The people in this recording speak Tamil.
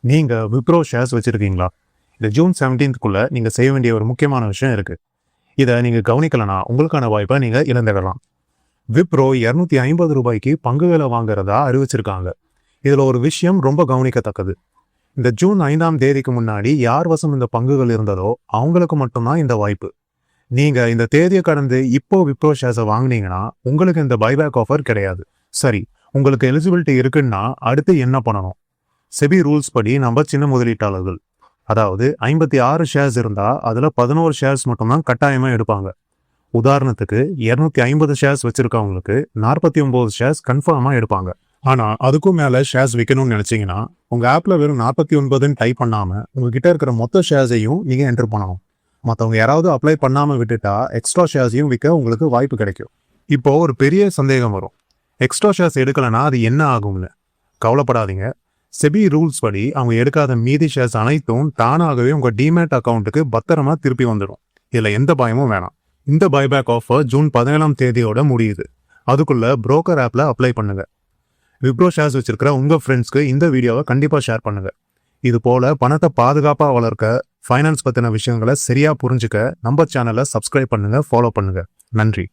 நீங்க விப்ரோ ஷேர்ஸ் வச்சிருக்கீங்களா? இந்த ஜூன் 17க்குள்ள நீங்க செய்ய வேண்டிய ஒரு முக்கியமான விஷயம் இருக்கு. இதை நீங்க கவனிக்கலனா உங்களுக்கான வாய்ப்பை நீங்க இழந்துடலாம். விப்ரோ ₹250 பங்குகளை வாங்குறதா அறிவிச்சிருக்காங்க. இதுல ஒரு விஷயம் ரொம்ப கவனிக்கத்தக்கது. இந்த ஜூன் 5ஆம் தேதிக்கு முன்னாடி யார் வசம் இந்த பங்குகள் இருந்ததோ அவங்களுக்கு மட்டும்தான் இந்த வாய்ப்பு. நீங்க இந்த தேதியை கடந்து இப்போ விப்ரோ ஷேர்ஸை வாங்கினீங்கன்னா உங்களுக்கு இந்த பைபேக் ஆஃபர் கிடையாது. சரி, உங்களுக்கு எலிஜிபிலிட்டி இருக்குன்னா அடுத்து என்ன பண்ணணும்? செபி ரூல்ஸ் படி நம்ம சின்ன முதலீட்டாளர்கள், அதாவது 56 ஷேர்ஸ் இருந்தா அதுல 11 ஷேர்ஸ் மட்டும்தான் கட்டாயமா எடுப்பாங்க. உதாரணத்துக்கு 250 ஷேர்ஸ் வச்சிருக்கவங்களுக்கு 49 ஷேர்ஸ் கன்ஃபார்மா எடுப்பாங்க. ஆனா அதுக்கும் மேல ஷேர்ஸ் விற்கணும்னு நினைச்சீங்கன்னா உங்க ஆப்ல வெறும் 49 டைப் பண்ணாம உங்ககிட்ட இருக்கிற மொத்த ஷேர்ஸையும் நீங்க என்டர் பண்ணணும். மற்றவங்க யாராவது அப்ளை பண்ணாம விட்டுட்டா எக்ஸ்ட்ரா ஷேர்ஸையும் விற்க உங்களுக்கு வாய்ப்பு கிடைக்கும். இப்போ ஒரு பெரிய சந்தேகம் வரும், எக்ஸ்ட்ரா ஷேர்ஸ் எடுக்கலன்னா அது என்ன ஆகும்னு. கவலைப்படாதீங்க. செபி ரூல்ஸ் படி அவங்க எடுக்காத மீதி ஷேர்ஸ் அனைத்தும் தானாகவே உங்க டிமேட் அக்கௌண்ட்டுக்கு பத்திரமா திருப்பி வந்துடும். இதுல எந்த பயமும் வேணாம். இந்த பைபேக் ஆஃபர் ஜூன் 17ஆம் தேதியோட முடியுது. அதுக்குள்ள புரோக்கர் ஆப்ல அப்ளை பண்ணுங்க. விப்ரோ ஷேர்ஸ் வச்சிருக்கிற உங்க ஃப்ரெண்ட்ஸ்க்கு இந்த வீடியோவை கண்டிப்பா ஷேர் பண்ணுங்க. இது போல பணத்தை பாதுகாப்பா வளர்க்க, ஃபைனான்ஸ் பத்தின விஷயங்களை சரியா புரிஞ்சுக்க நம்ம சேனலை சப்ஸ்கிரைப் பண்ணுங்க, ஃபாலோ பண்ணுங்க. நன்றி.